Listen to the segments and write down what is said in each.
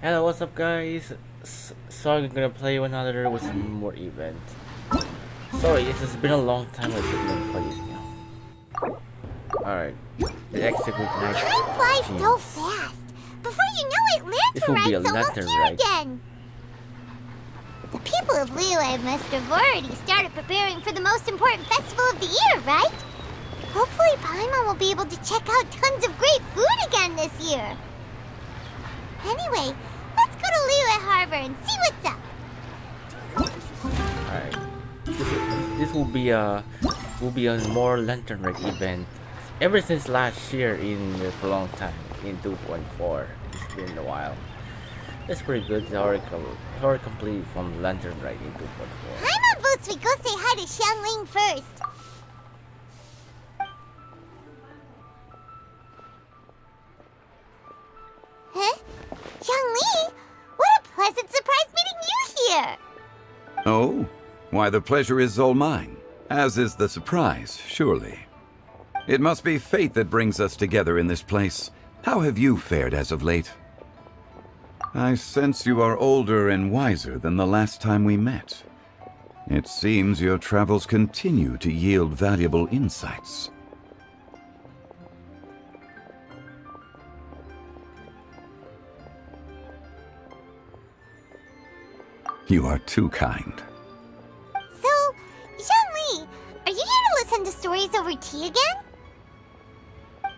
Hello, what's up, guys? So I'm gonna play another with some more event. Sorry, it has been a long time since I've been playing now. Alright, the Exquisite Time flies so teams. fast. Before you know it, This will be a Rite's almost lantern, here right? again. The people of Liyue must have already started preparing for the most important festival of the year, right? Hopefully Paimon will be able to check out tons of great food again this year. Anyway, let's go to Liyue Harbor and see what's up. Alright, this will be a more lantern right event. Ever since last year for a long time in 2.4, it's been a while. That's pretty good. It's already complete from lantern right in 2.4. Paimon votes we go say hi to Xiangling first. Huh? Xiangling? What a pleasant surprise meeting you here! Oh? Why, the pleasure is all mine, as is the surprise, surely. It must be fate that brings us together in this place. How have you fared as of late? I sense you are older and wiser than the last time we met. It seems your travels continue to yield valuable insights. You are too kind. So, Xiangli, are you here to listen to stories over tea again?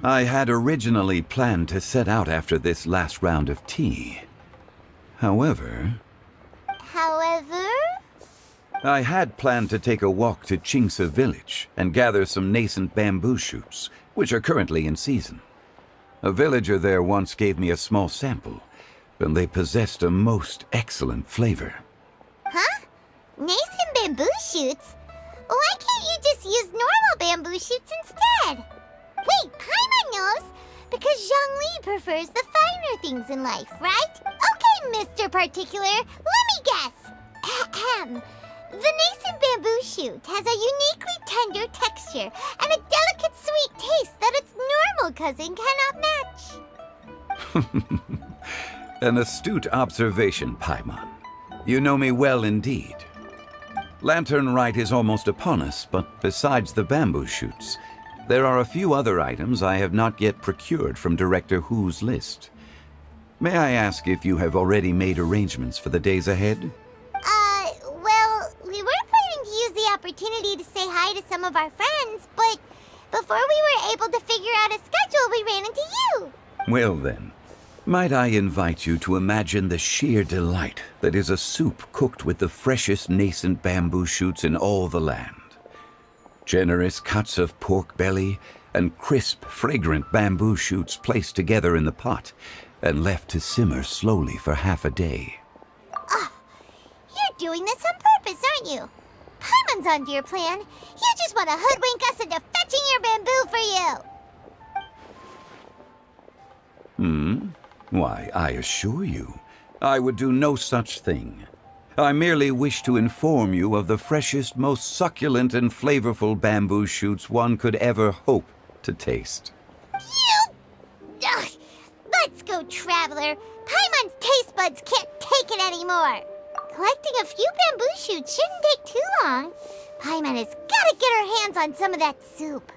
I had originally planned to set out after this last round of tea. However, I had planned to take a walk to Qingse village and gather some nascent bamboo shoots, which are currently in season. A villager there once gave me a small sample, and they possessed a most excellent flavor. Huh? Nascent bamboo shoots? Why can't you just use normal bamboo shoots instead? Wait, Paimon knows! Because Zhongli prefers the finer things in life, right? Okay, Mr. Particular, let me guess. Ahem. The nascent bamboo shoot has a uniquely tender texture and a delicate sweet taste that its normal cousin cannot match. An astute observation, Paimon. You know me well indeed. Lantern Rite is almost upon us, but besides the bamboo shoots, there are a few other items I have not yet procured from Director Hu's list. May I ask if you have already made arrangements for the days ahead? Well, we were planning to use the opportunity to say hi to some of our friends, but before we were able to figure out a schedule, we ran into you. Well then, might I invite you to imagine the sheer delight that is a soup cooked with the freshest nascent bamboo shoots in all the land. Generous cuts of pork belly and crisp, fragrant bamboo shoots placed together in the pot and left to simmer slowly for half a day. You're doing this on purpose, aren't you? Paimon's onto your plan. You just want to hoodwink us into fetching your bamboo for you. Why, I assure you, I would do no such thing. I merely wish to inform you of the freshest, most succulent and flavorful bamboo shoots one could ever hope to taste. Ugh, let's go, Traveler. Paimon's taste buds can't take it anymore. Collecting a few bamboo shoots shouldn't take too long. Paimon has got to get her hands on some of that soup.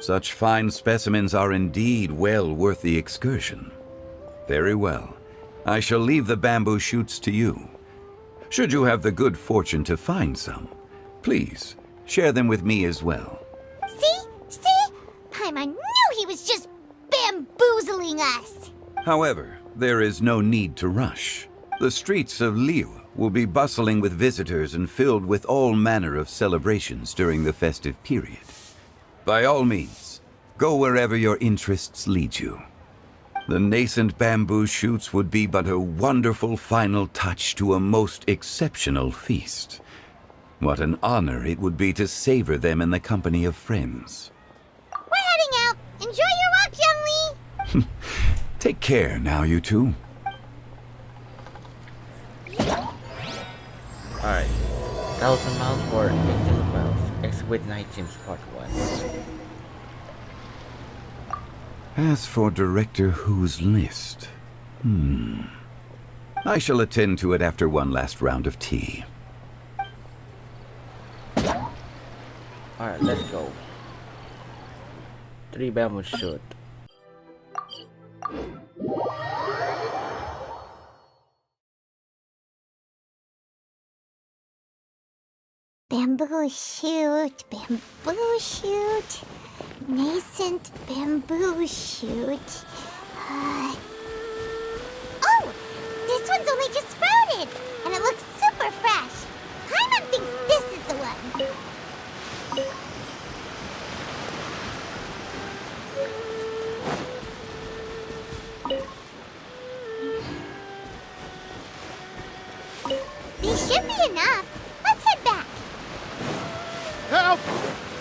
Such fine specimens are indeed well worth the excursion. Very well. I shall leave the bamboo shoots to you. Should you have the good fortune to find some, please share them with me as well. See? Paimon knew he was just bamboozling us. However, there is no need to rush. The streets of Liyue will be bustling with visitors and filled with all manner of celebrations during the festive period. By all means, go wherever your interests lead you. The nascent bamboo shoots would be but a wonderful final touch to a most exceptional feast. What an honor it would be to savor them in the company of friends. We're heading out. Enjoy your walk, Young Lee. Take care now, you two. Alright, 1,000 miles for 18 miles. Exquisite Night Teams Part 1. As for Director Hu's list, I shall attend to it after one last round of tea. Alright, let's go. 3 bamboo shoot. Bamboo shoot, nascent bamboo shoot. Oh! This one's only just sprouted, and it looks super fresh. Paimon thinks this is the one. These should be enough. Let's head back. Help!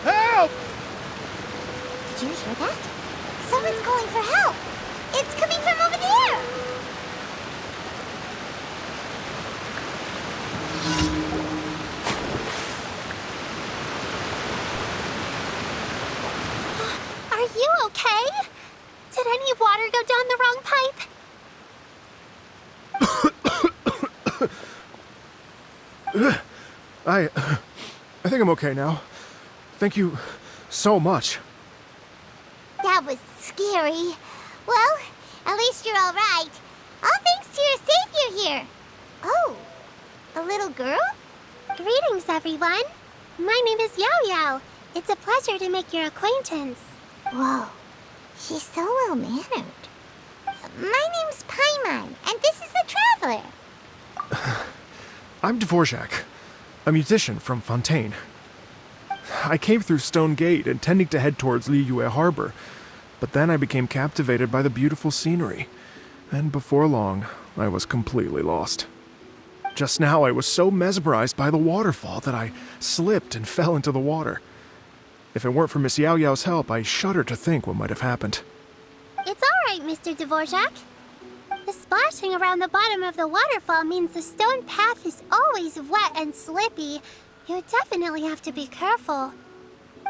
Help! Did you hear that? Someone's calling for help. It's coming from over there. Are you okay? Did any water go down the wrong pipe? I think I'm okay now. Thank you so much. That was scary. Well, at least you're all right. All thanks to your savior here. Oh, a little girl? Greetings, everyone. My name is Yao Yao. It's a pleasure to make your acquaintance. Whoa, she's so well-mannered. My name's Paimon, and this is the Traveler. I'm Dvorak, a musician from Fontaine. I came through Stone Gate intending to head towards Liyue Harbor, but then I became captivated by the beautiful scenery, and before long, I was completely lost. Just now, I was so mesmerized by the waterfall that I slipped and fell into the water. If it weren't for Miss Yao Yao's help, I shudder to think what might have happened. It's all right, Mr. Dvorak. The splashing around the bottom of the waterfall means the stone path is always wet and slippy. You definitely have to be careful.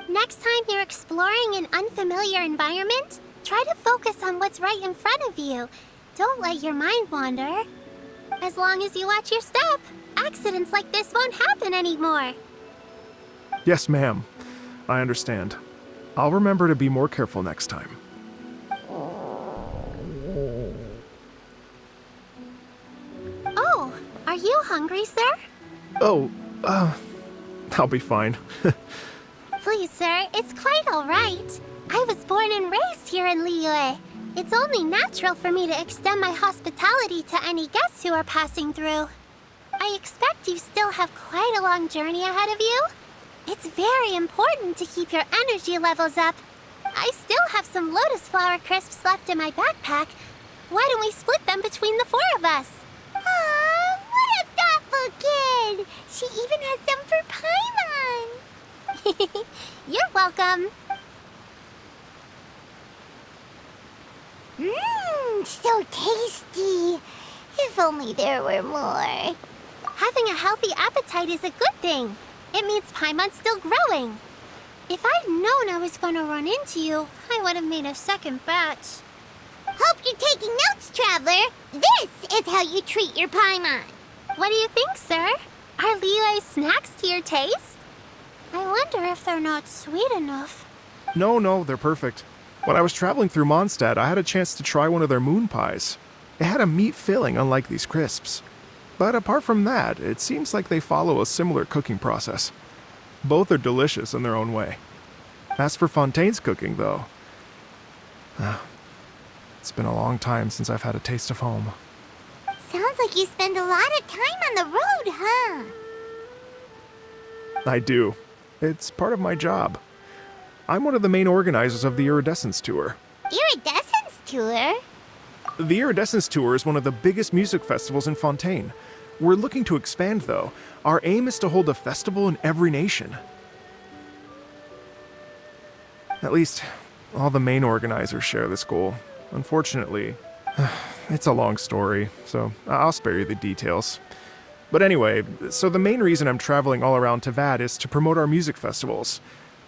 Next time you're exploring an unfamiliar environment, try to focus on what's right in front of you. Don't let your mind wander. As long as you watch your step, accidents like this won't happen anymore. Yes, ma'am. I understand. I'll remember to be more careful next time. Oh, are you hungry, sir? Oh, I'll be fine. Please, sir, it's quite all right. I was born and raised here in Liyue. It's only natural for me to extend my hospitality to any guests who are passing through. I expect you still have quite a long journey ahead of you. It's very important to keep your energy levels up. I still have some lotus flower crisps left in my backpack. Why don't we split them between the 4 of us? Aw, what a thoughtful kid! She even has some for Paimon! You're welcome. Mmm, so tasty. If only there were more. Having a healthy appetite is a good thing. It means Paimon's still growing. If I'd known I was gonna run into you, I would have made a second batch. Hope you're taking notes, Traveler. This is how you treat your Paimon. What do you think, sir? Are Liyue's snacks to your taste? I wonder if they're not sweet enough. No, they're perfect. When I was traveling through Mondstadt, I had a chance to try one of their moon pies. It had a meat filling, unlike these crisps. But apart from that, it seems like they follow a similar cooking process. Both are delicious in their own way. As for Fontaine's cooking, though, it's been a long time since I've had a taste of home. Sounds like you spend a lot of time on the road, huh? I do. It's part of my job. I'm one of the main organizers of the Iridescence Tour. Iridescence Tour? The Iridescence Tour is one of the biggest music festivals in Fontaine. We're looking to expand, though. Our aim is to hold a festival in every nation. At least, all the main organizers share this goal. Unfortunately, it's a long story, so I'll spare you the details. But anyway, so the main reason I'm traveling all around Tavad is to promote our music festivals.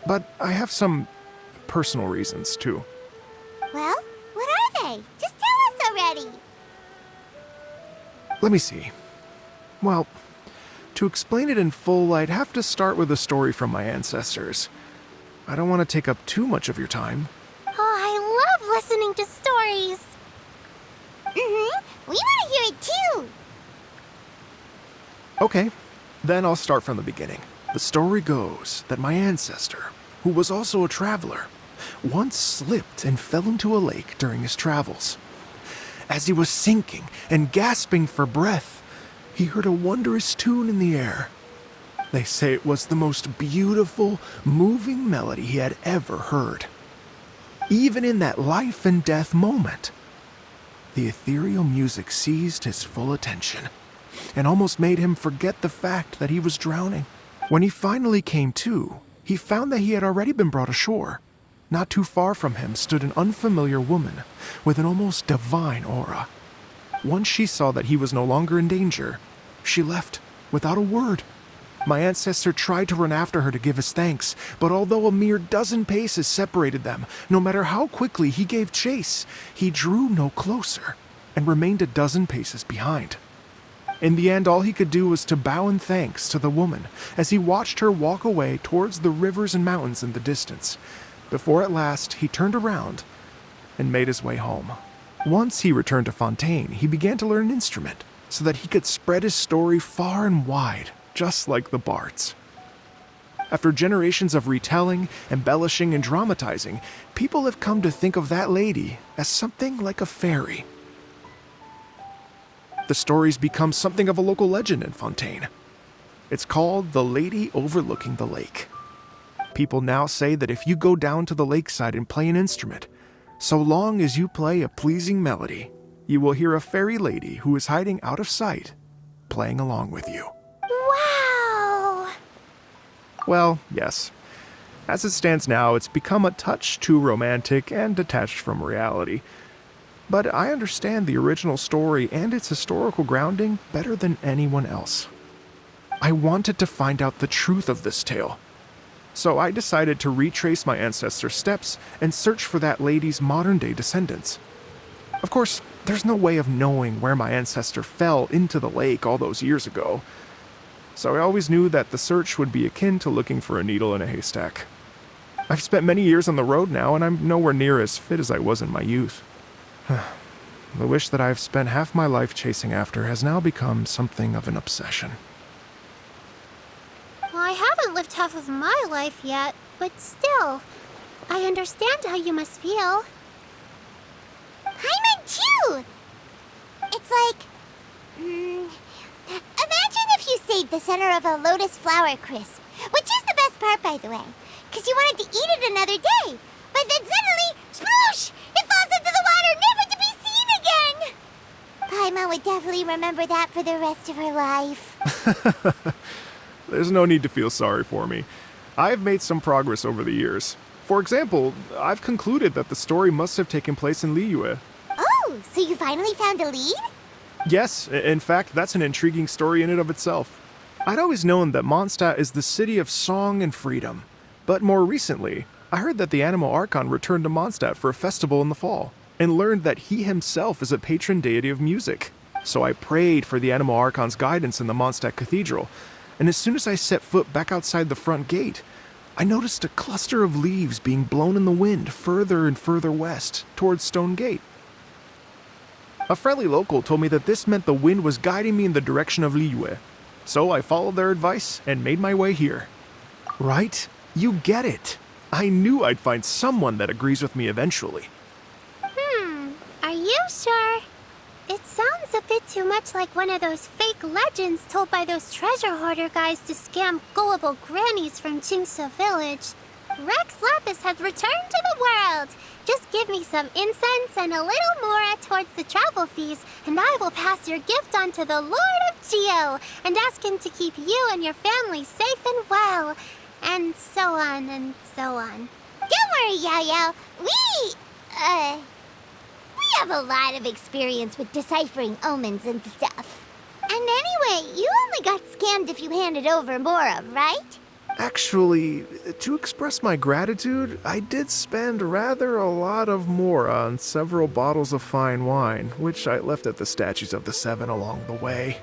But I have some personal reasons, too. Well, what are they? Just tell us already. Let me see. Well, to explain it in full, I'd have to start with a story from my ancestors. I don't want to take up too much of your time. Oh, I love listening to stories. We want to hear it too. Okay, then I'll start from the beginning. The story goes that my ancestor, who was also a traveler, once slipped and fell into a lake during his travels. As he was sinking and gasping for breath, he heard a wondrous tune in the air. They say it was the most beautiful, moving melody he had ever heard. Even in that life and death moment, the ethereal music seized his full attention and almost made him forget the fact that he was drowning. When he finally came to, he found that he had already been brought ashore. Not too far from him stood an unfamiliar woman with an almost divine aura. Once she saw that he was no longer in danger, she left without a word. My ancestor tried to run after her to give his thanks, but although a mere dozen paces separated them, no matter how quickly he gave chase, he drew no closer and remained a dozen paces behind. In the end, all he could do was to bow in thanks to the woman as he watched her walk away towards the rivers and mountains in the distance, before at last he turned around and made his way home. Once he returned to Fontaine, he began to learn an instrument so that he could spread his story far and wide, just like the bards. After generations of retelling, embellishing, and dramatizing, people have come to think of that lady as something like a fairy. The story's become something of a local legend in Fontaine. It's called The Lady Overlooking the Lake. People now say that if you go down to the lakeside and play an instrument, so long as you play a pleasing melody, you will hear a fairy lady who is hiding out of sight, playing along with you. Wow! Well, yes. As it stands now, it's become a touch too romantic and detached from reality. But I understand the original story and its historical grounding better than anyone else. I wanted to find out the truth of this tale. So I decided to retrace my ancestors' steps and search for that lady's modern-day descendants. Of course, there's no way of knowing where my ancestor fell into the lake all those years ago. So I always knew that the search would be akin to looking for a needle in a haystack. I've spent many years on the road now, and I'm nowhere near as fit as I was in my youth. The wish that I've spent half my life chasing after has now become something of an obsession. Well, I haven't lived half of my life yet, but still, I understand how you must feel. Paimon too! It's like... imagine if you saved the center of a lotus flower crisp, which is the best part, by the way, because you wanted to eat it another day, but then suddenly, sploosh! It falls into the water, never to be seen again! Paimon would definitely remember that for the rest of her life. There's no need to feel sorry for me. I've made some progress over the years. For example, I've concluded that the story must have taken place in Liyue. Oh, so you finally found a lead? Yes, in fact, that's an intriguing story in and of itself. I'd always known that Mondstadt is the city of song and freedom. But more recently, I heard that the Animal Archon returned to Mondstadt for a festival in the fall, and learned that he himself is a patron deity of music. So I prayed for the Animal Archon's guidance in the Mondstadt Cathedral, and as soon as I set foot back outside the front gate, I noticed a cluster of leaves being blown in the wind further and further west, towards Stone Gate. A friendly local told me that this meant the wind was guiding me in the direction of Liyue, so I followed their advice and made my way here. Right? You get it. I knew I'd find someone that agrees with me eventually. Are you sure? It sounds a bit too much like one of those fake legends told by those treasure hoarder guys to scam gullible grannies from Jingsa Village. Rex Lapis has returned to the world. Just give me some incense and a little more towards the travel fees, and I will pass your gift on to the Lord of Geo and ask him to keep you and your family safe and well. And so on and so on. Don't worry, Yao Yao. We have a lot of experience with deciphering omens and stuff. And anyway, you only got scammed if you handed over Mora, right? Actually, to express my gratitude, I did spend rather a lot of more on several bottles of fine wine, which I left at the Statues of the Seven along the way.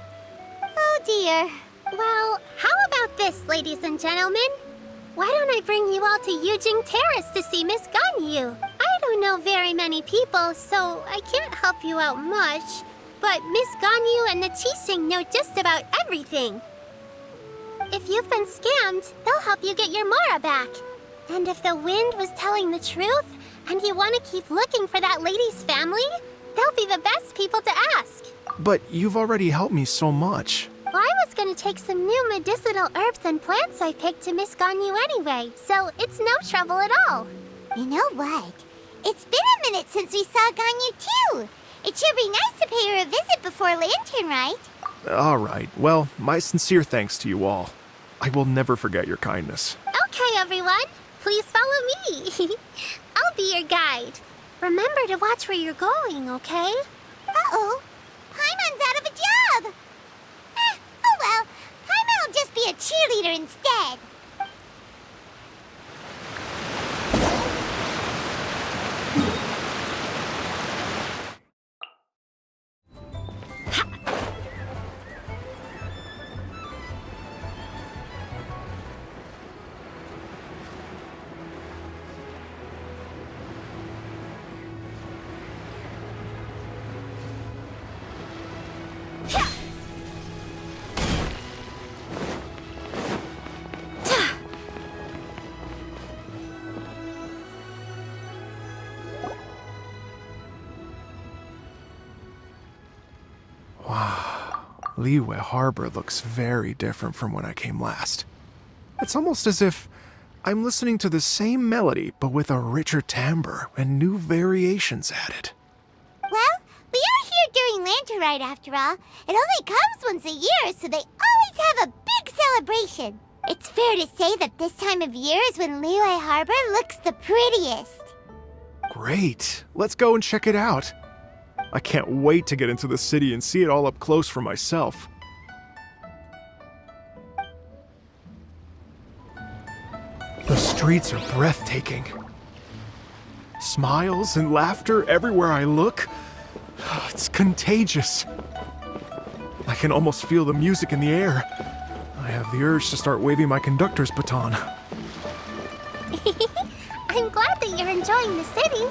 Oh dear. Well, how about this, ladies and gentlemen? Why don't I bring you all to Yujing Terrace to see Miss Ganyu? I don't know very many people, so I can't help you out much. But Miss Ganyu and the Qixing know just about everything. If you've been scammed, they'll help you get your Mora back. And if the wind was telling the truth, and you want to keep looking for that lady's family, they'll be the best people to ask. But you've already helped me so much. Well, I was gonna take some new medicinal herbs and plants I picked to Miss Ganyu anyway, so it's no trouble at all. You know what? It's been a minute since we saw Ganyu too. It should be nice to pay her a visit before Lantern, right? All right. Well, my sincere thanks to you all. I will never forget your kindness. Okay, everyone. Please follow me. I'll be your guide. Remember to watch where you're going, okay? Uh-oh. Paimon's out of a job. Oh well. Paimon will just be a cheerleader instead. Liyue Harbor looks very different from when I came last. It's almost as if I'm listening to the same melody, but with a richer timbre and new variations added. Well, we are here during Lantern Rite after all. It only comes once a year, so they always have a big celebration. It's fair to say that this time of year is when Liyue Harbor looks the prettiest. Great. Let's go and check it out. I can't wait to get into the city and see it all up close for myself. The streets are breathtaking. Smiles and laughter everywhere I look. It's contagious. I can almost feel the music in the air. I have the urge to start waving my conductor's baton. I'm glad that you're enjoying the city.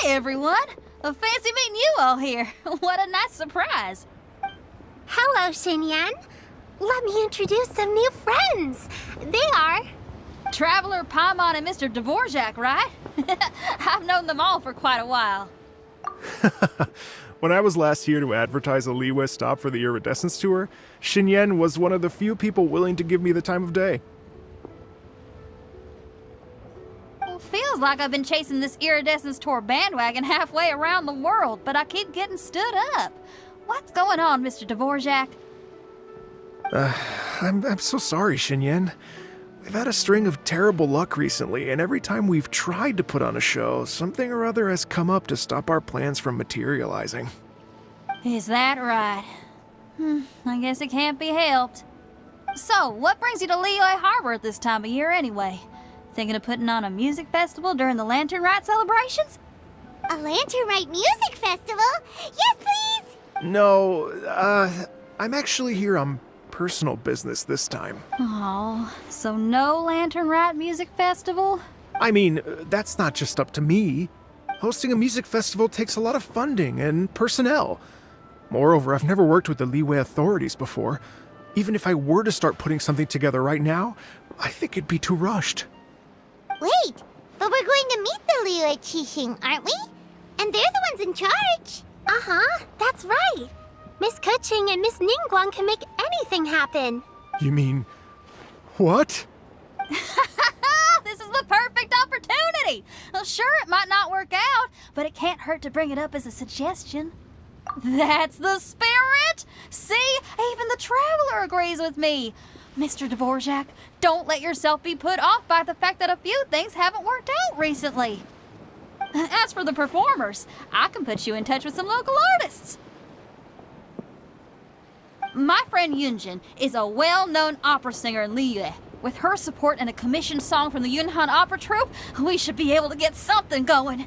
Hey everyone! Fancy meeting you all here. What a nice surprise. Hello, Xinyan. Let me introduce some new friends. They are... Traveler, Paimon, and Mr. Dvorak, right? I've known them all for quite a while. When I was last here to advertise a Liyue stop for the Iridescence Tour, Xinyan was one of the few people willing to give me the time of day. Well, feels like I've been chasing this Iridescence Tour bandwagon halfway around the world, but I keep getting stood up. What's going on, Mr. Dvorak? I'm so sorry, Xinyan. We've had a string of terrible luck recently, and every time we've tried to put on a show, something or other has come up to stop our plans from materializing. Is that right? I guess it can't be helped. So, what brings you to Liyue Harbor at this time of year anyway? Thinking of putting on a music festival during the Lantern Rite celebrations? A Lantern Rite music festival? Yes, please! No, I'm actually here on personal business this time. Oh, so no Lantern Rite music festival? I mean, that's not just up to me. Hosting a music festival takes a lot of funding and personnel. Moreover, I've never worked with the Liyue authorities before. Even if I were to start putting something together right now, I think it'd be too rushed. Wait, but we're going to meet the Liyue Qixing, aren't we? And they're the ones in charge. Uh-huh, that's right. Miss Keqing and Miss Ningguang can make anything happen. You mean... what? This is the perfect opportunity! Well, sure, it might not work out, but it can't hurt to bring it up as a suggestion. That's the spirit! See, even the Traveler agrees with me. Mr. Dvorak, don't let yourself be put off by the fact that a few things haven't worked out recently. As for the performers, I can put you in touch with some local artists. My friend Yunjin is a well-known opera singer in Liyue. With her support and a commissioned song from the Yunhan Opera Troupe, we should be able to get something going.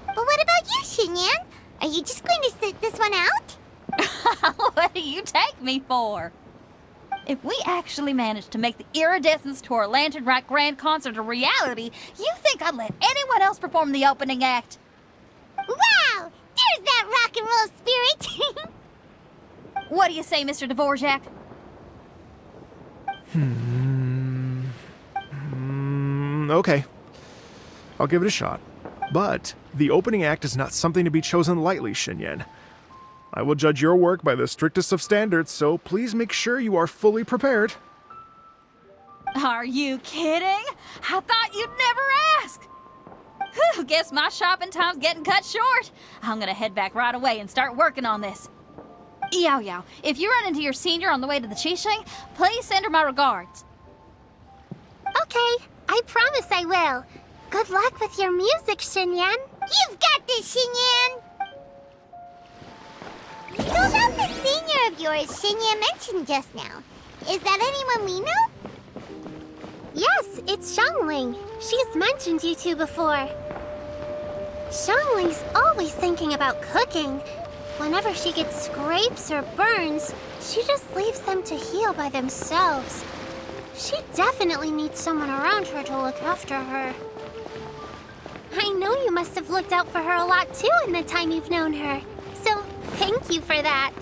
But what about you, Xinyan? Are you just going to sit this one out? What do you take me for? If we actually managed to make the Iridescence Tour Lantern Rite Grand Concert a reality, you think I'd let anyone else perform the opening act? Wow! There's that rock and roll spirit! What do you say, Mr. Dvorak? Okay. I'll give it a shot. But the opening act is not something to be chosen lightly, Xinyan. I will judge your work by the strictest of standards, so please make sure you are fully prepared. Are you kidding? I thought you'd never ask. Whew, guess my shopping time's getting cut short. I'm gonna head back right away and start working on this. Yao Yao, if you run into your senior on the way to the Qixing, please send her my regards. Okay, I promise I will. Good luck with your music, Xinyan. You've got this, Xinyan! So about the senior of yours Xinyan mentioned just now. Is that anyone we know? Yes, it's Xiangling. She's mentioned you two before. Xiangling's always thinking about cooking. Whenever she gets scrapes or burns, she just leaves them to heal by themselves. She definitely needs someone around her to look after her. I know you must have looked out for her a lot too in the time you've known her. So, thank you for that.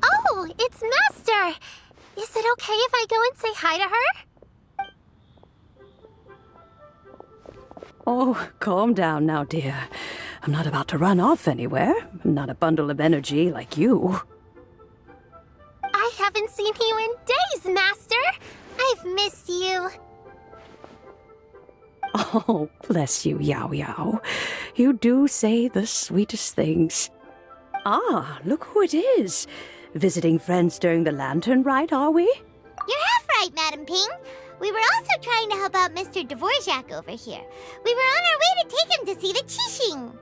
Oh, it's Master! Is it okay if I go and say hi to her? Oh, calm down now, dear. I'm not about to run off anywhere. I'm not a bundle of energy like you. I haven't seen you in days, Master! I've missed you. Oh, bless you, Yao Yao. You do say the sweetest things. Ah, look who it is. Visiting friends during the Lantern Rite, are we? You're half right, Madam Ping. We were also trying to help out Mr. Dvorak over here. We were on our way to take him to see the Qixing.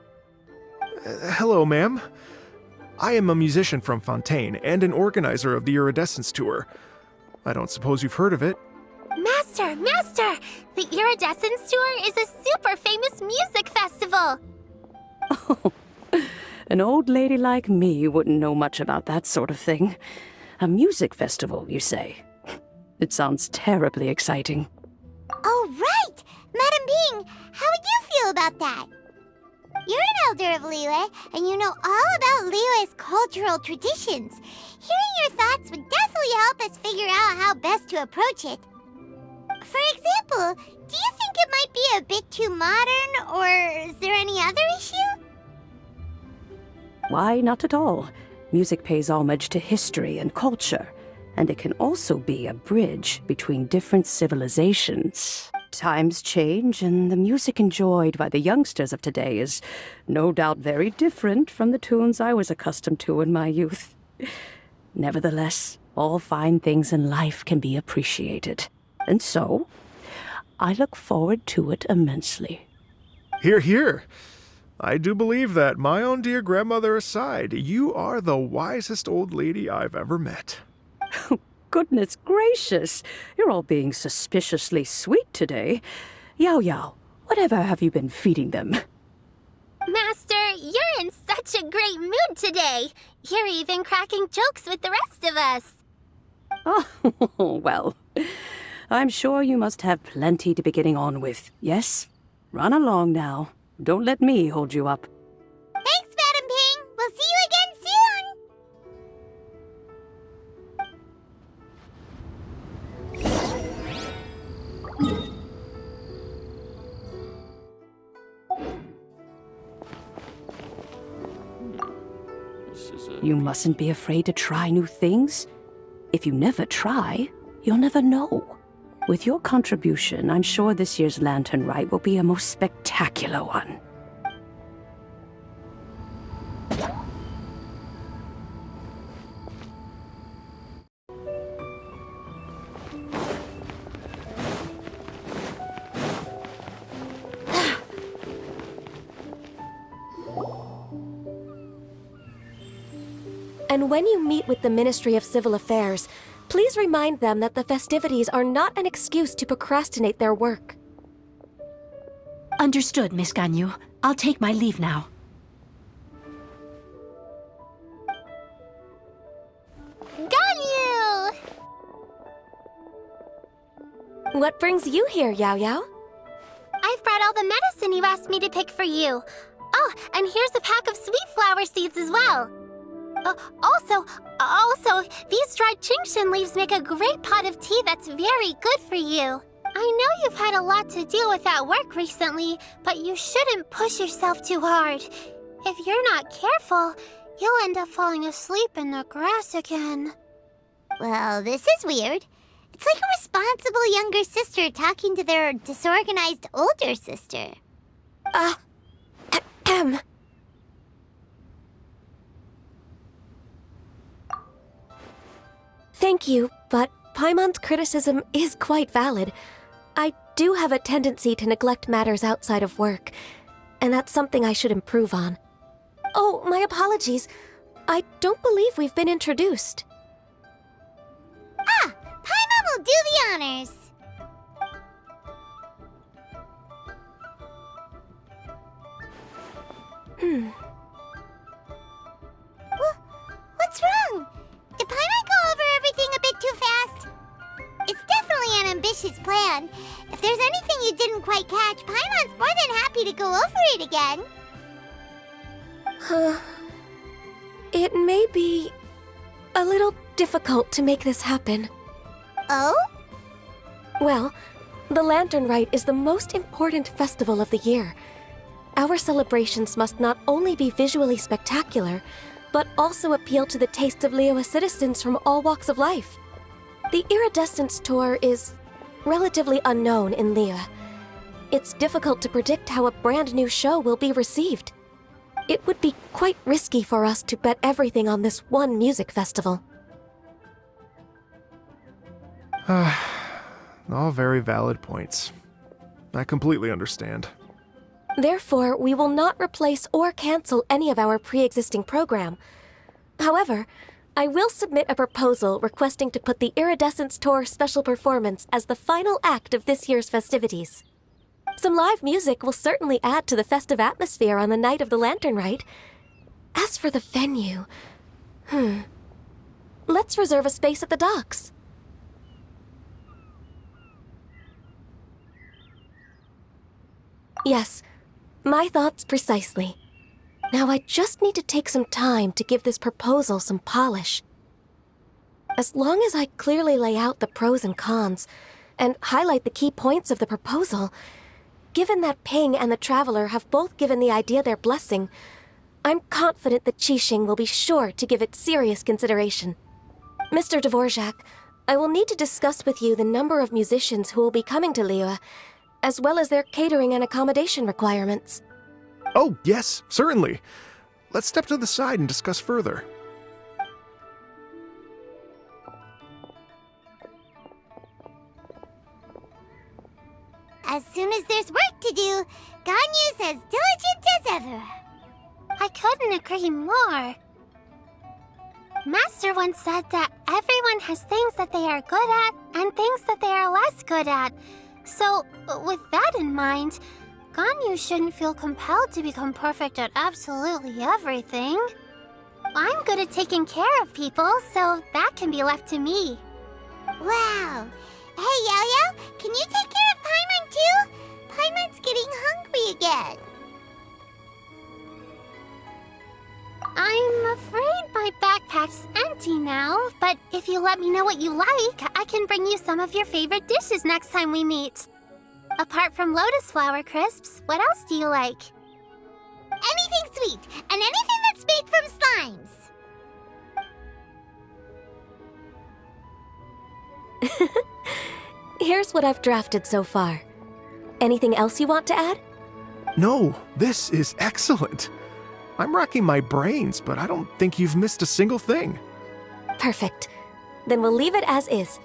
Hello, ma'am. I am a musician from Fontaine and an organizer of the Iridescence Tour. I don't suppose you've heard of it. Master! The Iridescence Tour is a super famous music festival! Oh, an old lady like me wouldn't know much about that sort of thing. A music festival, you say? It sounds terribly exciting. Oh, right! Madam Ping, how would you feel about that? You're an elder of Liyue, and you know all about Liyue's cultural traditions. Hearing your thoughts would definitely help us figure out how best to approach it. For example, do you think it might be a bit too modern, or is there any other issue? Why, not at all. Music pays homage to history and culture, and it can also be a bridge between different civilizations. Times change, and the music enjoyed by the youngsters of today is no doubt very different from the tunes I was accustomed to in my youth. Nevertheless, all fine things in life can be appreciated. And so, I look forward to it immensely. Hear, hear. I do believe that, my own dear grandmother aside, you are the wisest old lady I've ever met. Goodness gracious, you're all being suspiciously sweet today. Yao Yao, whatever have you been feeding them? Master, you're in such a great mood today. You're even cracking jokes with the rest of us. Oh, well, I'm sure you must have plenty to be getting on with, yes? Run along now. Don't let me hold you up. Thanks, Madam Ping. We'll see you again soon. This is You mustn't be afraid to try new things. If you never try, you'll never know. With your contribution, I'm sure this year's Lantern Rite will be a most spectacular one. And when you meet with the Ministry of Civil Affairs, please remind them that the festivities are not an excuse to procrastinate their work. Understood, Miss Ganyu. I'll take my leave now. Ganyu! What brings you here, Yao Yao? I've brought all the medicine you asked me to pick for you. Oh, and here's a pack of sweet flower seeds as well. Also, these dried Genshin leaves make a great pot of tea that's very good for you. I know you've had a lot to deal with at work recently, but you shouldn't push yourself too hard. If you're not careful, you'll end up falling asleep in the grass again. Well, this is weird. It's like a responsible younger sister talking to their disorganized older sister. Thank you, but Paimon's criticism is quite valid. I do have a tendency to neglect matters outside of work, and that's something I should improve on. Oh, my apologies. I don't believe we've been introduced. Ah! Paimon will do the honors! What's wrong? Did Paimon go over everything a bit too fast? It's definitely an ambitious plan. If there's anything you didn't quite catch, Paimon's more than happy to go over it again. It may be a little difficult to make this happen. Oh? Well, the Lantern Rite is the most important festival of the year. Our celebrations must not only be visually spectacular, but also appeal to the tastes of Liyue citizens from all walks of life. The Iridescence Tour is relatively unknown in Liyue. It's difficult to predict how a brand new show will be received. It would be quite risky for us to bet everything on this one music festival. All very valid points. I completely understand. Therefore, we will not replace or cancel any of our pre-existing program. However, I will submit a proposal requesting to put the Iridescence Tour special performance as the final act of this year's festivities. Some live music will certainly add to the festive atmosphere on the night of the Lantern Rite. As for the venue... Let's reserve a space at the docks. Yes, my thoughts precisely. Now I just need to take some time to give this proposal some polish. As long as I clearly lay out the pros and cons, and highlight the key points of the proposal, given that Ping and the Traveler have both given the idea their blessing, I'm confident that Qixing will be sure to give it serious consideration. Mr. Dvorak, I will need to discuss with you the number of musicians who will be coming to Liyue, as well as their catering and accommodation requirements. Oh, yes, certainly. Let's step to the side and discuss further. As soon as there's work to do, Ganyu's as diligent as ever. I couldn't agree more. Master once said that everyone has things that they are good at and things that they are less good at. So, with that in mind, Ganyu shouldn't feel compelled to become perfect at absolutely everything. I'm good at taking care of people, so that can be left to me. Wow. Hey, Yo-Yo, can you take care of Paimon too? Paimon's getting hungry again. I'm afraid my backpack's empty now, but if you let me know what you like, I can bring you some of your favorite dishes next time we meet. Apart from lotus flower crisps, what else do you like? Anything sweet, and anything that's made from slimes. Here's what I've drafted so far. Anything else you want to add? No, this is excellent. I'm racking my brains, but I don't think you've missed a single thing. Perfect. Then we'll leave it as is.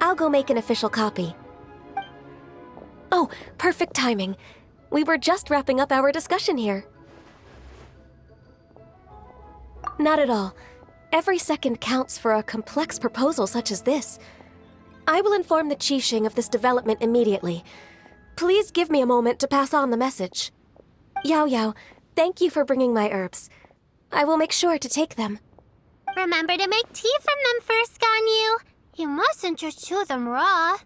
I'll go make an official copy. Oh, perfect timing. We were just wrapping up our discussion here. Not at all. Every second counts for a complex proposal such as this. I will inform the Qixing of this development immediately. Please give me a moment to pass on the message. Yao Yao, thank you for bringing my herbs. I will make sure to take them. Remember to make tea from them first, Ganyu. You mustn't just chew them raw.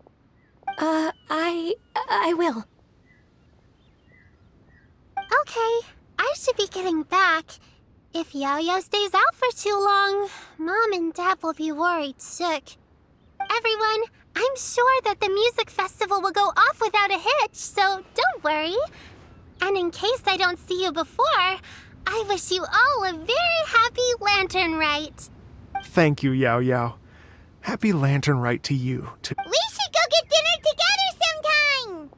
I will. Okay, I should be getting back. If Yao Yao stays out for too long, Mom and Dad will be worried sick. Everyone, I'm sure that the music festival will go off without a hitch, so don't worry. And in case I don't see you before, I wish you all a very happy Lantern Rite. Thank you, Yao Yao. Happy Lantern Rite to you, too. We should go get dinner together sometime!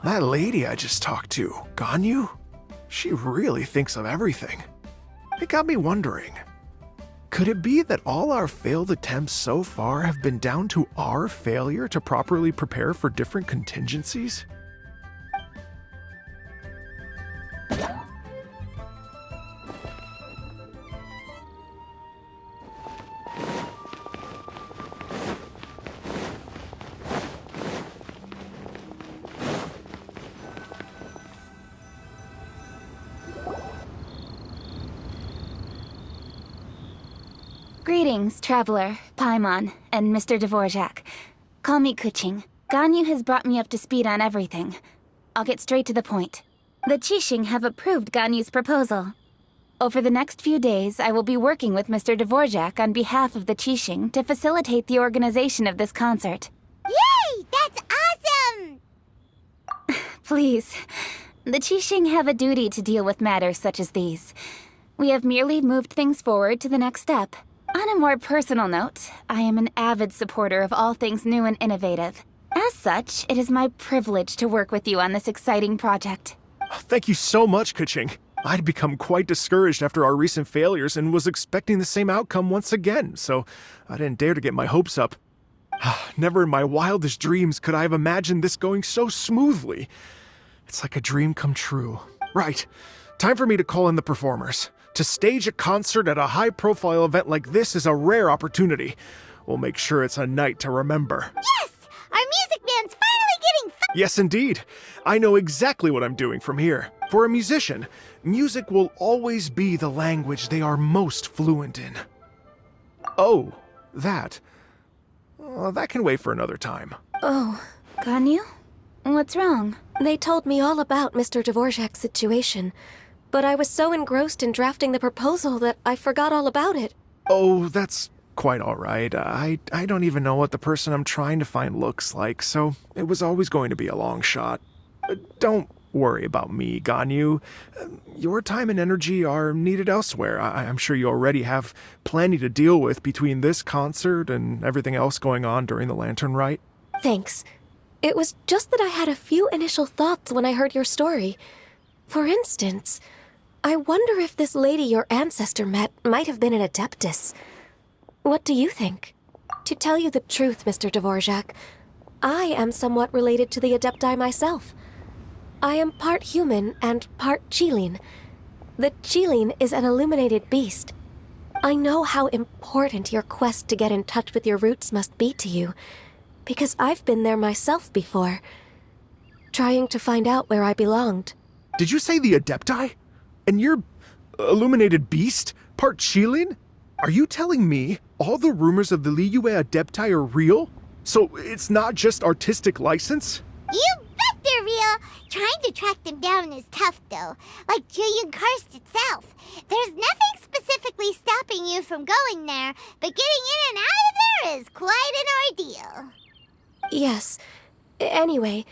That lady I just talked to, Ganyu, she really thinks of everything. It got me wondering, could it be that all our failed attempts so far have been down to our failure to properly prepare for different contingencies? Greetings, Traveler, Paimon, and Mr. Dvorak. Call me Kuching. Ganyu has brought me up to speed on everything. I'll get straight to the point. The Qixing have approved Ganyu's proposal. Over the next few days, I will be working with Mr. Dvorak on behalf of the Qixing to facilitate the organization of this concert. Yay! That's awesome! Please. The Qixing have a duty to deal with matters such as these. We have merely moved things forward to the next step. On a more personal note, I am an avid supporter of all things new and innovative. As such, it is my privilege to work with you on this exciting project. Thank you so much, Kuching. I'd become quite discouraged after our recent failures and was expecting the same outcome once again, so I didn't dare to get my hopes up. Never in my wildest dreams could I have imagined this going so smoothly. It's like a dream come true. Right. Time for me to call in the performers. To stage a concert at a high-profile event like this is a rare opportunity. We'll make sure it's a night to remember. Yes! Our music band's finally getting Yes, indeed. I know exactly what I'm doing from here. For a musician, music will always be the language they are most fluent in. Oh, that. That can wait for another time. Oh, Ganyu? What's wrong? They told me all about Mr. Dvorak's situation, but I was so engrossed in drafting the proposal that I forgot all about it. Oh, that's quite all right. I don't even know what the person I'm trying to find looks like, so it was always going to be a long shot. Don't worry about me, Ganyu. Your time and energy are needed elsewhere. I'm sure you already have plenty to deal with between this concert and everything else going on during the Lantern Rite. Thanks. It was just that I had a few initial thoughts when I heard your story. For instance, I wonder if this lady your ancestor met might have been an Adeptus. What do you think? To tell you the truth, Mr. Dvorak, I am somewhat related to the Adepti myself. I am part human and part Qilin. The Qilin is an illuminated beast. I know how important your quest to get in touch with your roots must be to you, because I've been there myself before, trying to find out where I belonged. Did you say the Adepti? And you're illuminated beast? Part Qilin? Are you telling me all the rumors of the Liyue Adepti are real? So it's not just artistic license? You bet they're real! Trying to track them down is tough, though. Like Julian Karst itself. There's nothing specifically stopping you from going there, but getting in and out of there is quite an ordeal. Yes. Anyway,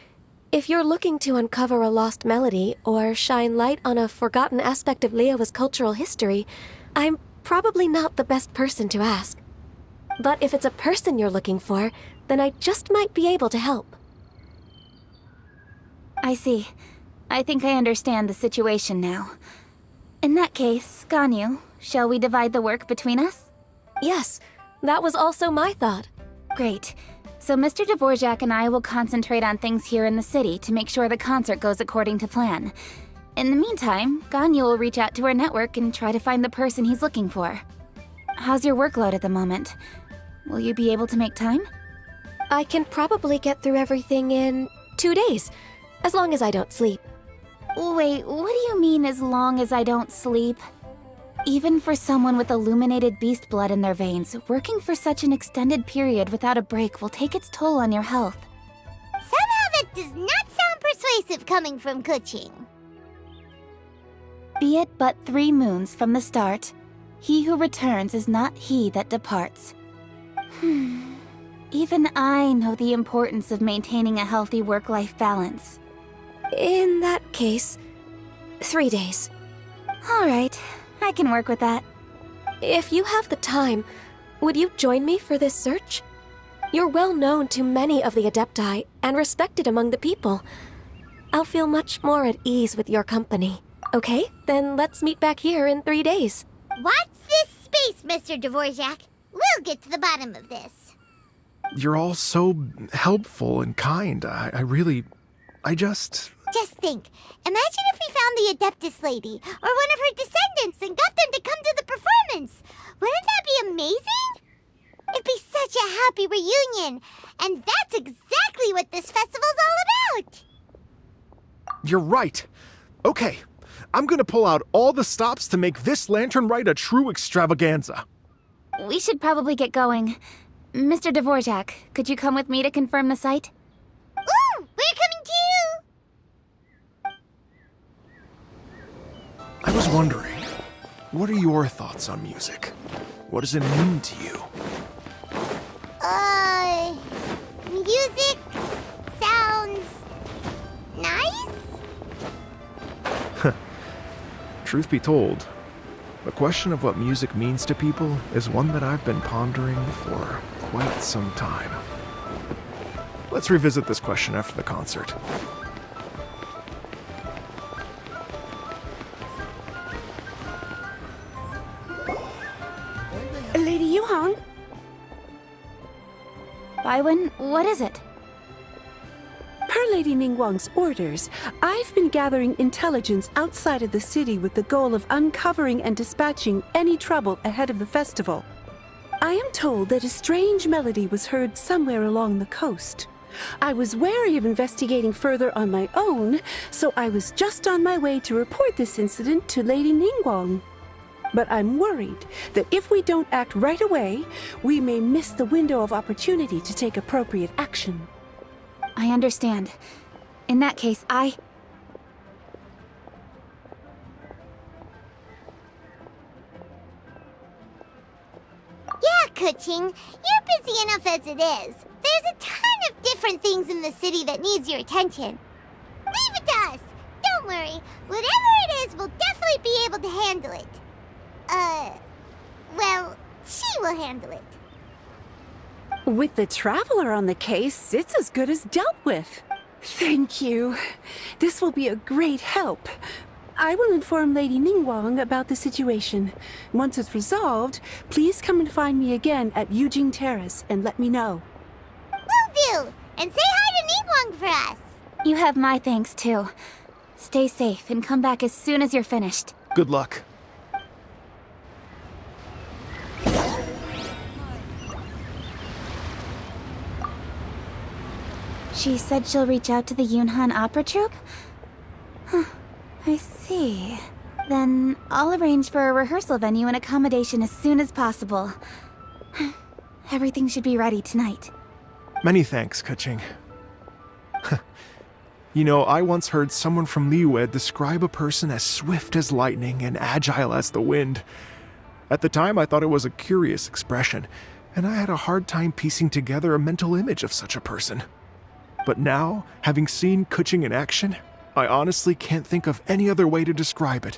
If you're looking to uncover a lost melody or shine light on a forgotten aspect of Liyue's cultural history, I'm probably not the best person to ask. But if it's a person you're looking for, then I just might be able to help. I see. I think I understand the situation now. In that case, Ganyu, shall we divide the work between us? Yes, that was also my thought. Great. So Mr. Dvorak and I will concentrate on things here in the city to make sure the concert goes according to plan. In the meantime, Ganyu will reach out to her network and try to find the person he's looking for. How's your workload at the moment? Will you be able to make time? I can probably get through everything in 2 days, as long as I don't sleep. Wait, what do you mean as long as I don't sleep? Even for someone with illuminated beast blood in their veins, working for such an extended period without a break will take its toll on your health. Somehow that does not sound persuasive coming from Kuching. Be it but 3 moons from the start, he who returns is not he that departs. Even I know the importance of maintaining a healthy work-life balance. In that case, 3 days. All right, I can work with that. If you have the time, would you join me for this search? You're well known to many of the Adepti and respected among the people. I'll feel much more at ease with your company. Okay, then let's meet back here in 3 days. Watch this space, Mr. Dvorak. We'll get to the bottom of this. You're all so helpful and kind. I just... Just think, imagine if we found the Adeptus lady, or one of her descendants, and got them to come to the performance. Wouldn't that be amazing? It'd be such a happy reunion, and that's exactly what this festival's all about. You're right. Okay, I'm gonna pull out all the stops to make this Lantern Rite a true extravaganza. We should probably get going. Mr. Dvorak, could you come with me to confirm the site? Ooh, we're coming too! I was wondering, what are your thoughts on music? What does it mean to you? Music sounds nice? Truth be told, the question of what music means to people is one that I've been pondering for quite some time. Let's revisit this question after the concert. Lady Yuhan? Baiwen, what is it? Per Lady Ningguang's orders, I've been gathering intelligence outside of the city with the goal of uncovering and dispatching any trouble ahead of the festival. I am told that a strange melody was heard somewhere along the coast. I was wary of investigating further on my own, so I was just on my way to report this incident to Lady Ningguang. But I'm worried that if we don't act right away, we may miss the window of opportunity to take appropriate action. I understand. In that case, Yeah, Kuching, you're busy enough as it is. There's a ton of different things in the city that needs your attention. Leave it to us. Don't worry. Whatever it is, we'll definitely be able to handle it. Well, she will handle it. With the Traveler on the case, it's as good as dealt with. Thank you. This will be a great help. I will inform Lady Ningguang about the situation. Once it's resolved, please come and find me again at Yujing Terrace and let me know. Will do. And say hi to Ningguang for us. you have my thanks too. Stay safe and come back as soon as you're finished. Good luck. She said she'll reach out to the Yunhan Opera Troupe? Huh, I see. Then I'll arrange for a rehearsal venue and accommodation as soon as possible. Everything should be ready tonight. Many thanks, Kuching. You know, I once heard someone from Liyue describe a person as swift as lightning and agile as the wind. At the time, I thought it was a curious expression, and I had a hard time piecing together a mental image of such a person. But now, having seen Kuching in action, I honestly can't think of any other way to describe it.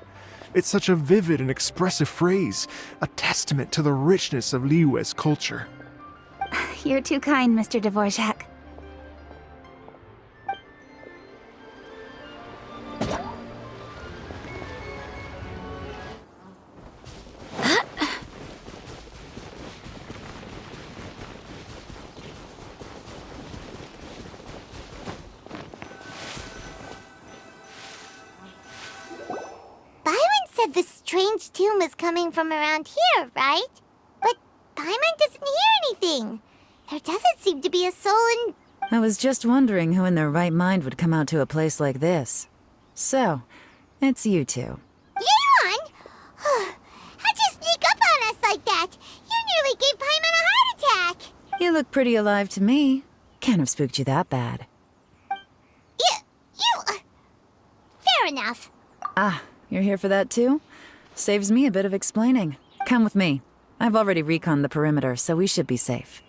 It's such a vivid and expressive phrase, a testament to the richness of Liyue's culture. You're too kind, Mr. Dvorak. The strange tune was coming from around here, right? But Paimon doesn't hear anything. There doesn't seem to be a soul in... I was just wondering who in their right mind would come out to a place like this. So, it's you two. Yeon! How'd you sneak up on us like that? You nearly gave Paimon a heart attack! You look pretty alive to me. Can't have spooked you that bad. Fair enough. Ah, you're here for that too? Saves me a bit of explaining. Come with me. I've already reconned the perimeter, so we should be safe.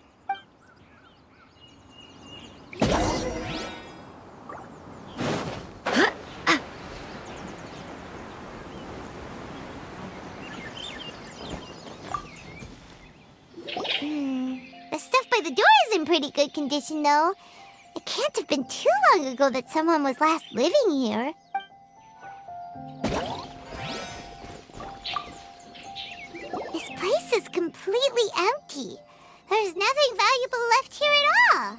The stuff by the door is in pretty good condition, though. It can't have been too long ago that someone was last living here. This place is completely empty. There's nothing valuable left here at all.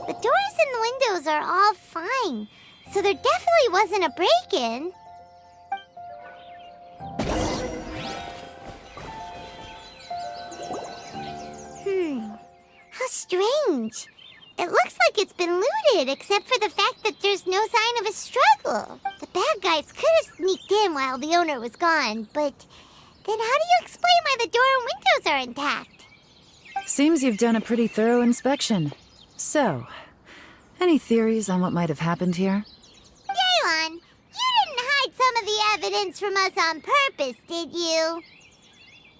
The doors and the windows are all fine, so there definitely wasn't a break-in. How strange. It looks like it's been looted, except for the fact that there's no sign of a struggle. The bad guys could have sneaked in while the owner was gone, but then how do you explain why the door and windows are intact? Seems you've done a pretty thorough inspection. So, any theories on what might have happened here? Yeon, you didn't hide some of the evidence from us on purpose, did you?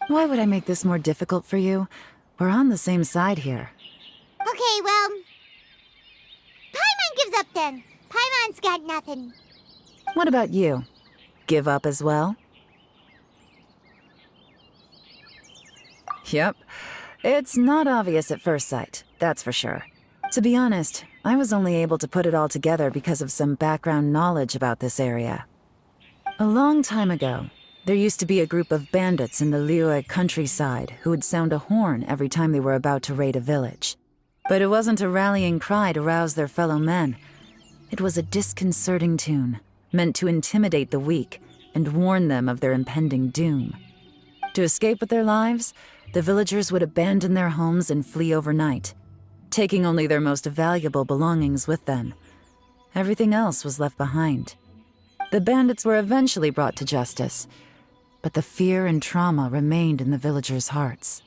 Why would I make this more difficult for you? We're on the same side here. Okay, well... Paimon gives up then. Paimon's got nothing. What about you? Give up as well? Yep. It's not obvious at first sight, that's for sure. To be honest, I was only able to put it all together because of some background knowledge about this area. A long time ago, there used to be a group of bandits in the Liyue countryside who would sound a horn every time they were about to raid a village. But it wasn't a rallying cry to rouse their fellow men. It was a disconcerting tune, meant to intimidate the weak and warn them of their impending doom. To escape with their lives, the villagers would abandon their homes and flee overnight, taking only their most valuable belongings with them. Everything else was left behind. The bandits were eventually brought to justice, but the fear and trauma remained in the villagers' hearts.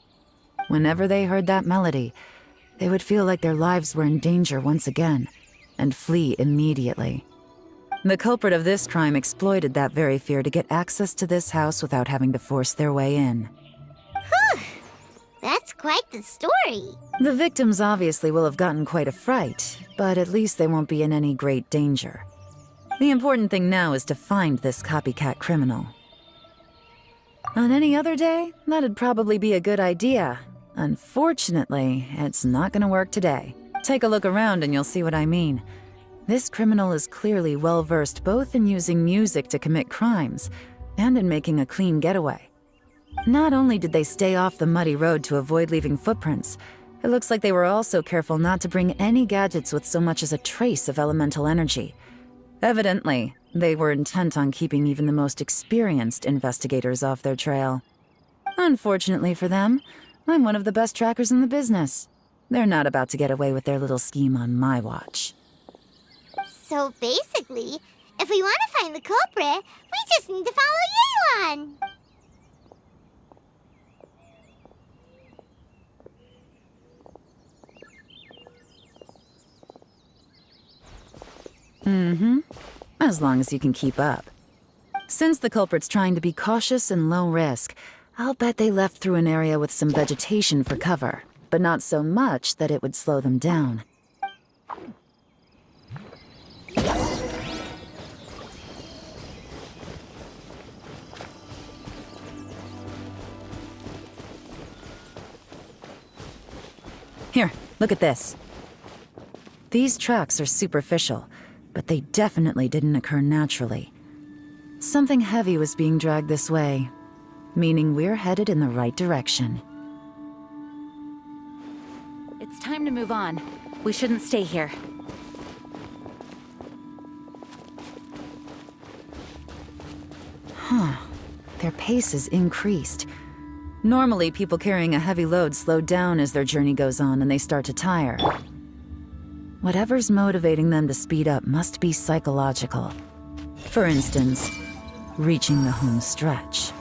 Whenever they heard that melody, they would feel like their lives were in danger once again, and flee immediately. The culprit of this crime exploited that very fear to get access to this house without having to force their way in. Whew! That's quite the story. The victims obviously will have gotten quite a fright, but at least they won't be in any great danger. The important thing now is to find this copycat criminal. On any other day, that'd probably be a good idea. Unfortunately, it's not gonna work today. Take a look around and you'll see what I mean. This criminal is clearly well-versed both in using music to commit crimes and in making a clean getaway. Not only did they stay off the muddy road to avoid leaving footprints, it looks like they were also careful not to bring any gadgets with so much as a trace of elemental energy. Evidently, they were intent on keeping even the most experienced investigators off their trail. Unfortunately for them, I'm one of the best trackers in the business. They're not about to get away with their little scheme on my watch. So basically, if we want to find the culprit, we just need to follow Yeon. Mm-hmm. As long as you can keep up. Since the culprit's trying to be cautious and low risk, I'll bet they left through an area with some vegetation for cover, but not so much that it would slow them down. Here, look at this. These tracks are superficial, but they definitely didn't occur naturally. Something heavy was being dragged this way, meaning we're headed in the right direction. It's time to move on. We shouldn't stay here. Huh. Their pace is increased. Normally, people carrying a heavy load slow down as their journey goes on and they start to tire. Whatever's motivating them to speed up must be psychological. For instance, reaching the home stretch.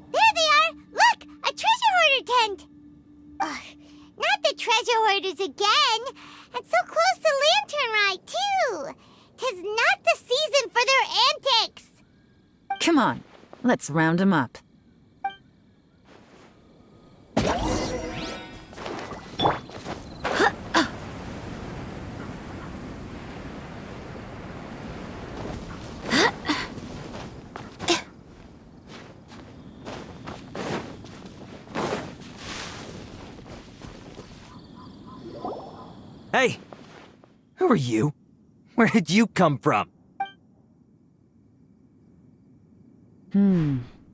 There they are! Look! A treasure hoarder tent! Ugh, not the treasure hoarders again! And so close to Lantern Rite, too! 'Tis not the season for their antics! Come on, let's round them up. Hey! Who are you? Where did you come from?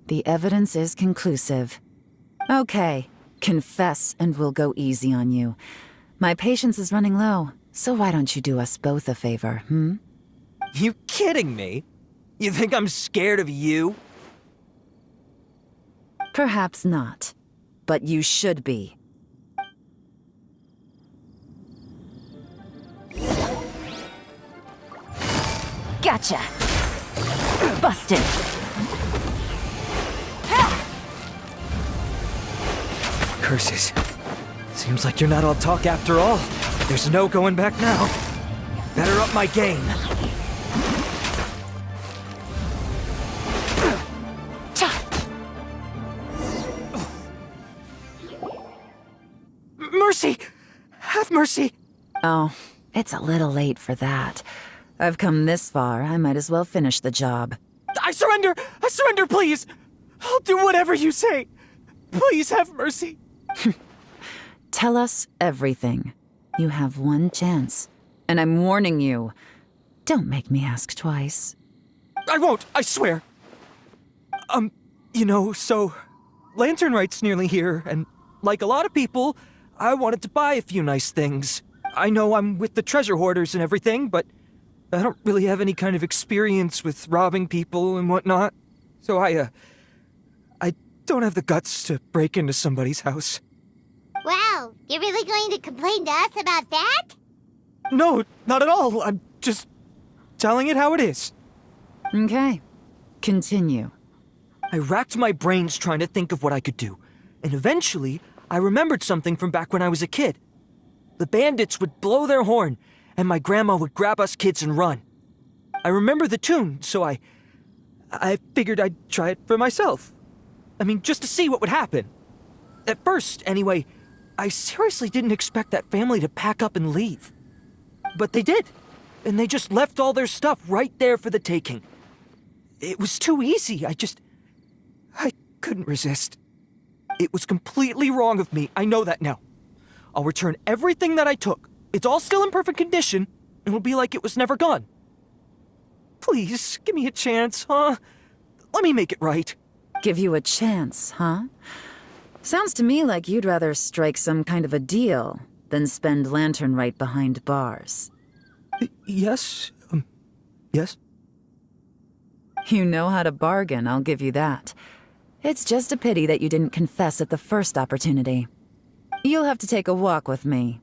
The evidence is conclusive. Okay, confess and we'll go easy on you. My patience is running low, so why don't you do us both a favor, You kidding me? You think I'm scared of you? Perhaps not, but you should be. Gotcha! Busted! Curses. Seems like you're not all talk after all. There's no going back now. Better up my game. Mercy! Have mercy! Oh, it's a little late for that. I've come this far, I might as well finish the job. I surrender! I surrender, please! I'll do whatever you say. Please have mercy. Tell us everything. You have one chance. And I'm warning you. Don't make me ask twice. I won't, I swear. So Lantern Rite's nearly here, and like a lot of people, I wanted to buy a few nice things. I know I'm with the treasure hoarders and everything, but I don't really have any kind of experience with robbing people and whatnot. So I don't have the guts to break into somebody's house. Wow, you're really going to complain to us about that? No, not at all. I'm just telling it how it is. Okay. Continue. I racked my brains trying to think of what I could do, and eventually I remembered something from back when I was a kid. The bandits would blow their horn, and my grandma would grab us kids and run. I remember the tune, so I figured I'd try it for myself. I mean, just to see what would happen. At first, anyway, I seriously didn't expect that family to pack up and leave. But they did, and they just left all their stuff right there for the taking. It was too easy, I couldn't resist. It was completely wrong of me, I know that now. I'll return everything that I took. It's all still in perfect condition, and it'll be like it was never gone. Please, give me a chance, huh? Let me make it right. Give you a chance, huh? Sounds to me like you'd rather strike some kind of a deal than spend Lantern Rite behind bars. Yes? Yes? You know how to bargain, I'll give you that. It's just a pity that you didn't confess at the first opportunity. You'll have to take a walk with me.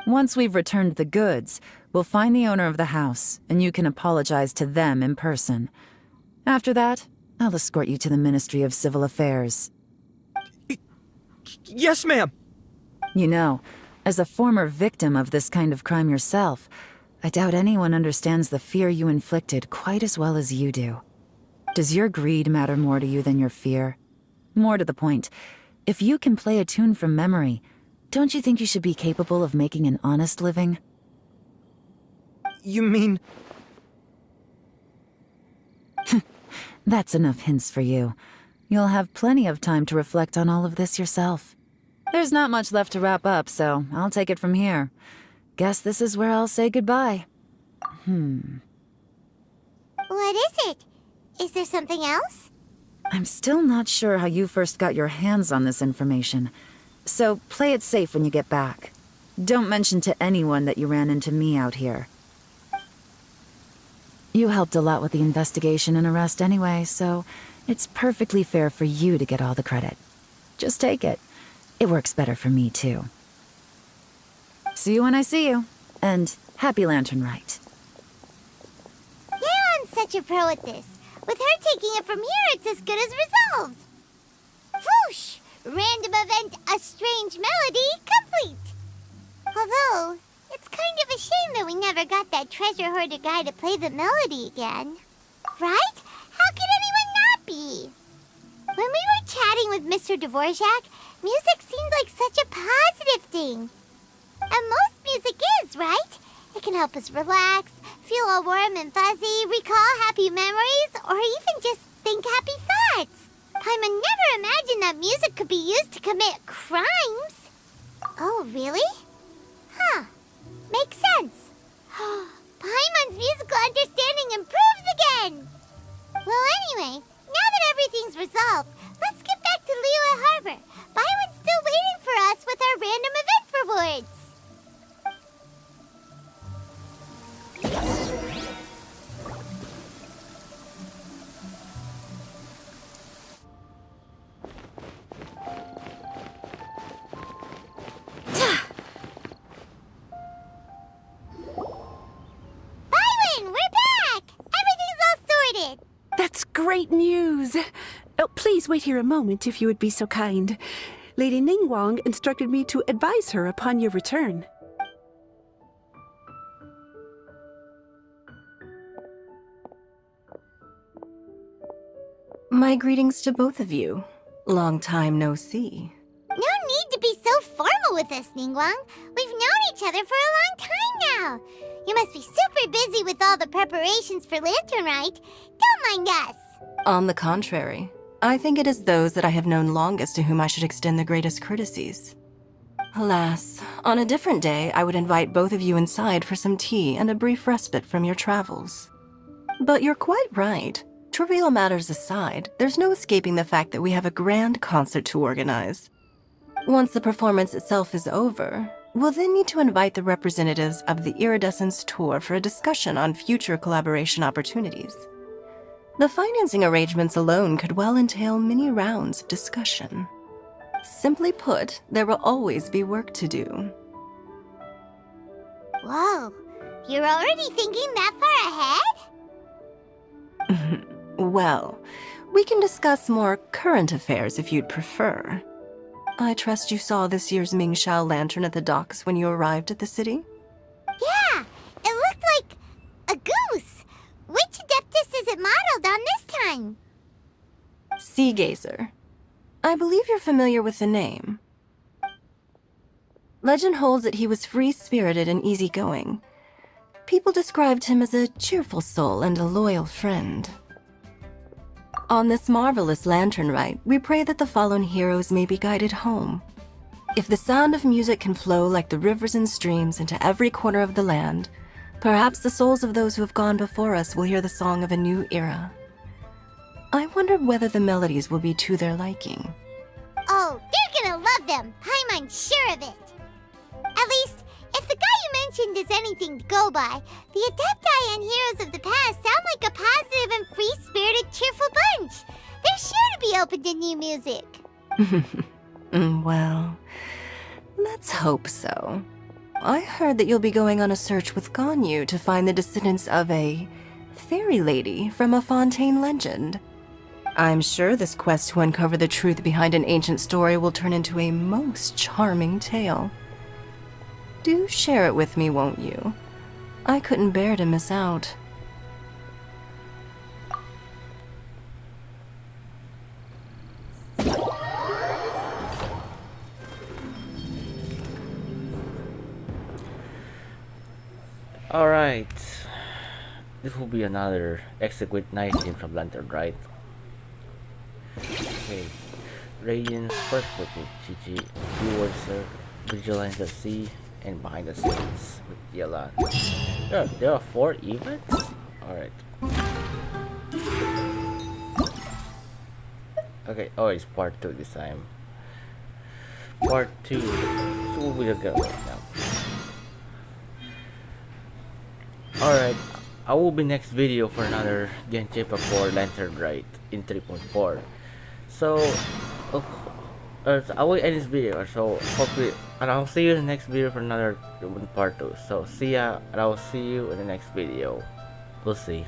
Once we've returned the goods, we'll find the owner of the house, and you can apologize to them in person. After that, I'll escort you to the Ministry of Civil Affairs. Yes, ma'am! You know, as a former victim of this kind of crime yourself, I doubt anyone understands the fear you inflicted quite as well as you do. Does your greed matter more to you than your fear? More to the point, if you can play a tune from memory, don't you think you should be capable of making an honest living? You mean... That's enough hints for you. You'll have plenty of time to reflect on all of this yourself. There's not much left to wrap up, so I'll take it from here. Guess this is where I'll say goodbye. What is it? Is there something else? I'm still not sure how you first got your hands on this information, so play it safe when you get back. Don't mention to anyone that you ran into me out here. You helped a lot with the investigation and arrest anyway, so it's perfectly fair for you to get all the credit. Just take it. It works better for me, too. See you when I see you, and happy Lantern Rite. Yeon's such a pro at this. With her taking it from here, it's as good as resolved. Whoosh! Random event, a strange melody, complete. Although, it's kind of a shame that we never got that treasure hoarder guy to play the melody again. Right? How could anyone not be? When we were chatting with Mr. Dvorak, music seemed like such a positive thing. And most music is, right? It can help us relax, feel all warm and fuzzy, recall happy memories, or even just think happy thoughts. Paimon never imagined that music could be used to commit crimes. Oh, really? Huh. Makes sense. Paimon's musical understanding improves again! Well, anyway, now that everything's resolved, let's get back to Liyue Harbor. Paimon's still waiting for us with our random event rewards. That's great news! Oh, please wait here a moment if you would be so kind. Lady Ningguang instructed me to advise her upon your return. My greetings to both of you. Long time no see. No need to be so formal with us, Ningguang. We've known each other for a long time now. You must be super busy with all the preparations for Lantern Rite. Don't mind us. On the contrary, I think it is those that I have known longest to whom I should extend the greatest courtesies. Alas, on a different day, I would invite both of you inside for some tea and a brief respite from your travels. But you're quite right. Trivial matters aside, there's no escaping the fact that we have a grand concert to organize. Once the performance itself is over, we'll then need to invite the representatives of the Iridescence Tour for a discussion on future collaboration opportunities. The financing arrangements alone could well entail many rounds of discussion. Simply put, there will always be work to do. Whoa, you're already thinking that far ahead? Well, we can discuss more current affairs if you'd prefer. I trust you saw this year's Mingxiao lantern at the docks when you arrived at the city? Yeah, it looked like a goose. Which Adeptus is it modeled on this time? Sea Gazer. I believe you're familiar with the name. Legend holds that he was free-spirited and easygoing. People described him as a cheerful soul and a loyal friend. On this marvelous lantern rite, we pray that the fallen heroes may be guided home. If the sound of music can flow like the rivers and streams into every corner of the land, perhaps the souls of those who have gone before us will hear the song of a new era. I wonder whether the melodies will be to their liking. Oh, they're gonna love them. I'm sure of it. At least, if the guy you mentioned is anything to go by, the Adepti and heroes of the past sound like a positive and free-spirited, cheerful bunch. They're sure to be open to new music. Well, Let's hope so. I heard that you'll be going on a search with Ganyu to find the descendants of a fairy lady from a Fontaine legend. I'm sure this quest to uncover the truth behind an ancient story will turn into a most charming tale. Do share it with me, won't you? I couldn't bear to miss out. Alright. This will be another Exquisite 19 from Lantern, right? Okay. Radiance first with GG. Viewers Vigilance at Sea and Behind the Scenes with Yelan. There are 4 events? Alright. Okay, oh, it's part 2 this time. Part 2. So we'll be good right now. Alright, I will be next video for another Genshin 4 Lantern Rite in 3.4. So, I will end this video, so hopefully, and I'll see you in the next video for another part 2. So see ya, and I'll see you in the next video. We'll see.